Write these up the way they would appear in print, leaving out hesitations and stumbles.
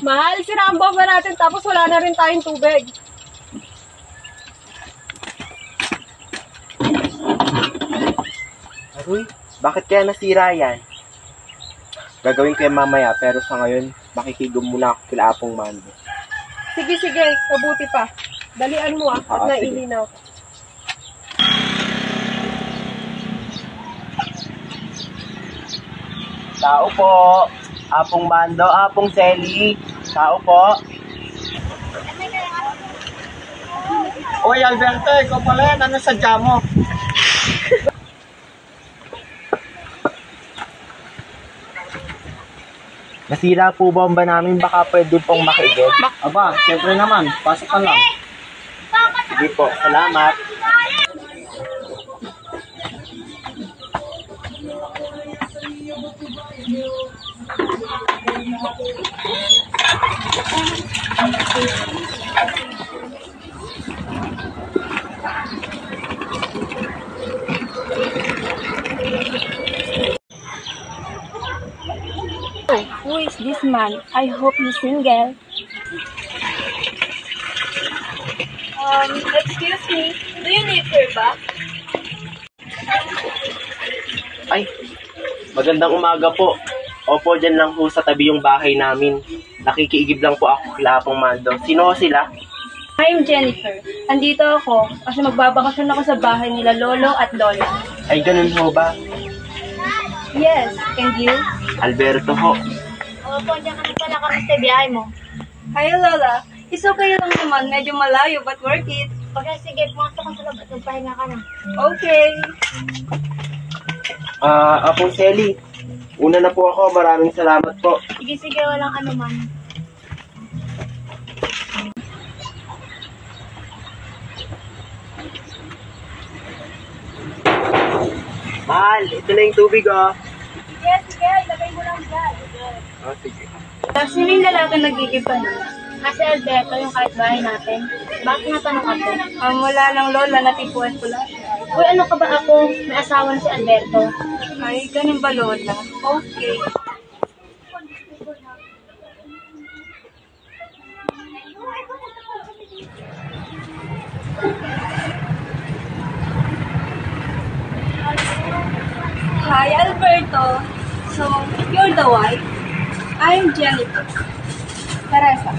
Mahal, sira ang bomba natin tapos wala na rin tayong tubig. Aroy, bakit kaya nasira yan? Gagawin ko yan mamaya, pero sa ngayon, makikigom muna ako kila Apong Mando. Sige, mabuti pa. Dalian mo at Sige. nailinaw. Tao po, Apong Mando, Apong Selly, tao po. Oy, Alberto, ikaw pala yan, ano sadya mo? Nasira po bomba namin, baka pwede pong makiigib. Aba, siyempre naman, pasok ka lang. Sige po, salamat. Who is this man? I hope he's single. Excuse me, do you need her back? Ay, magandang umaga po. Opo, dyan lang po sa tabi yung bahay namin. Nakikiigib lang po ako kila Apong Mando. Sino sila? I'm Jennifer. Andito ako kasi magbabakasyon ako sa bahay nila Lolo at Lola. Ay, ganun ho ba? Yes, and you? Alberto ho. Opo, diyan ka na pala kami sa biyahe mo. Hi, Lola. It's okay lang naman. Medyo malayo, but worth it. Okay, sige. Pumasok ka sa loob at magpahinga ka na. Okay. Apong Selly, una na po ako. Maraming salamat po. Sige, walang anuman. Mahal, ito na yung tubig oh. Sige. Ilagay mo lang dyan. Oh, sige. Sino yung lalaki nagigib Kasi Alberto, yung kahit bahay natin. Bakit natanong ako? Wala lang Lola, natipuan ko lang. Uy, ano ka ba ako? May asawa na si Alberto. Ay, ganun ba Lola? Okay. Hi, Alberto. So, you're the wife? I'm Jennifer. Teresa.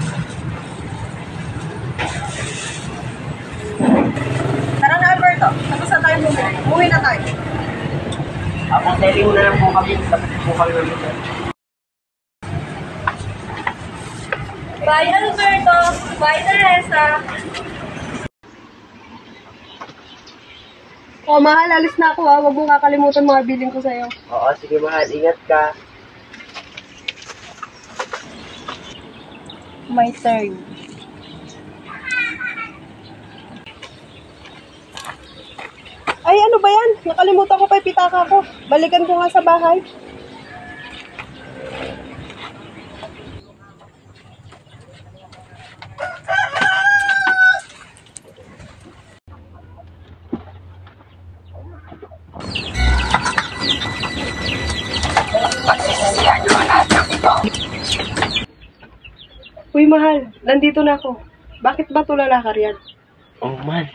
Tara na, Alberto. Tapos na tayo bumili. Umuwi na tayo. Apong Selly, una lang po kami. Tapos po kami ulit. Bye, Alberto. Bye, Teresa. Oh, mahal, alis na ako ha. Huwag mo kakalimutan mga biling ko sa'yo. Oo, sige mahal. Ingat ka. My turn. Ay, ano ba yan? Nakalimutan ko pa yung pitaka ko. Balikan ko nga sa bahay. Uy, mahal. Nandito na ako. Bakit ba tulala ka riyan? Oh, mahal.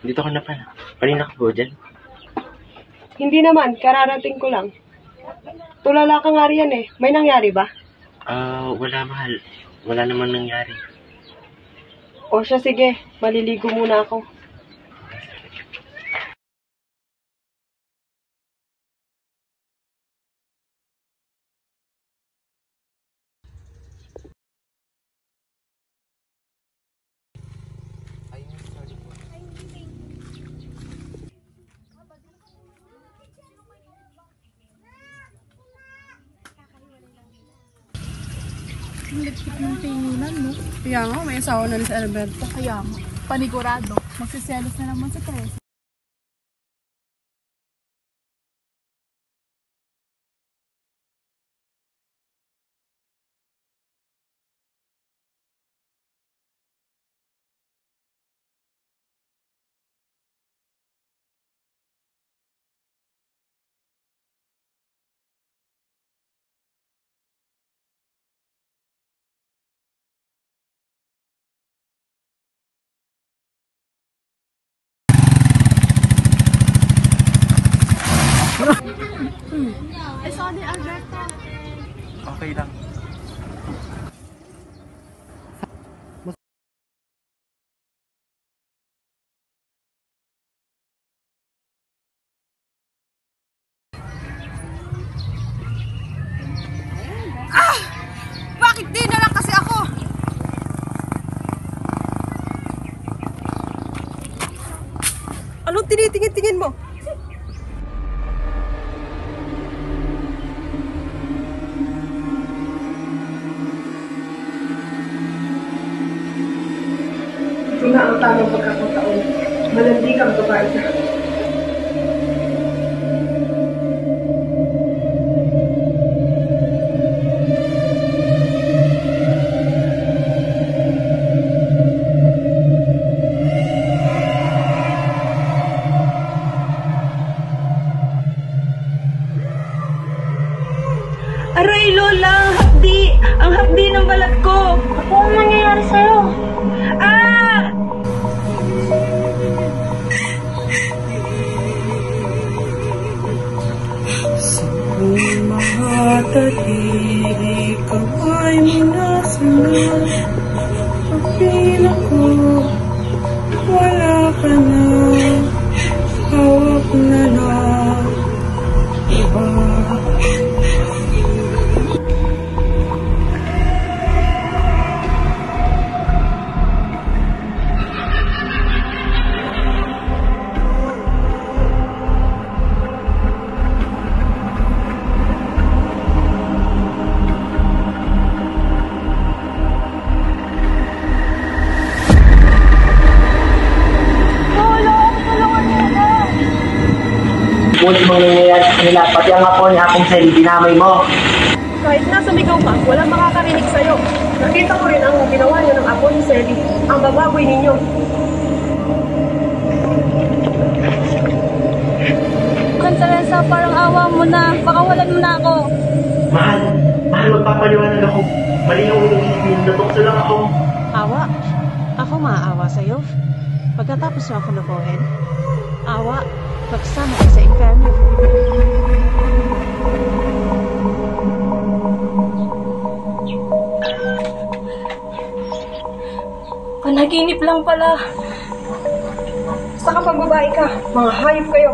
Dito ka na pala. Kanina ka po dyan? Hindi naman. Kararating ko lang. Tulala ka nga riyan eh. May nangyari ba? Wala mahal. Wala naman nangyari. O siya, sige. Maliligo muna ako. Ang lipit ng tinginan, no? Kaya nga, may asawa na rin si Alberto. Kaya nga, panigurado, magsiselos na naman si Teresa. Okay lang. Bakit di na lang kasi ako? Anong tinitingin-tingin mo? Ito na ang tamang pagkakataon. Malandi kang babae ka. Aray, Lola! Ang hapdi! Ang hapdi ng balat ko! Ako ang nangyayari sa'yo. Ah! Mga tatili kamay mo na sunod. Pagpila ko, wala ka na. Hawak na lang iba. Buti mong nangyayari sa kanila, pati ang apo ni Apong Selly, dinamay mo. Kahit na sumigaw ka, walang makakarinig sa'yo. Nakita ko rin ang ginawa niyo ng apo ni Selly, ang bababoy ninyo. Kan Teresa, parang awa mo na. Pakawalan mo na ako. Mahal, magpapaliwanag ako. Mali yung iniisip niyo, natukso lang ako. Awa? Ako maaawa sa'yo? Pagkatapos mo ako lukuhin? Awa, magsama ka sa inferno. Panaginip lang pala. Sa kapag babae ka, mga hayop kayo.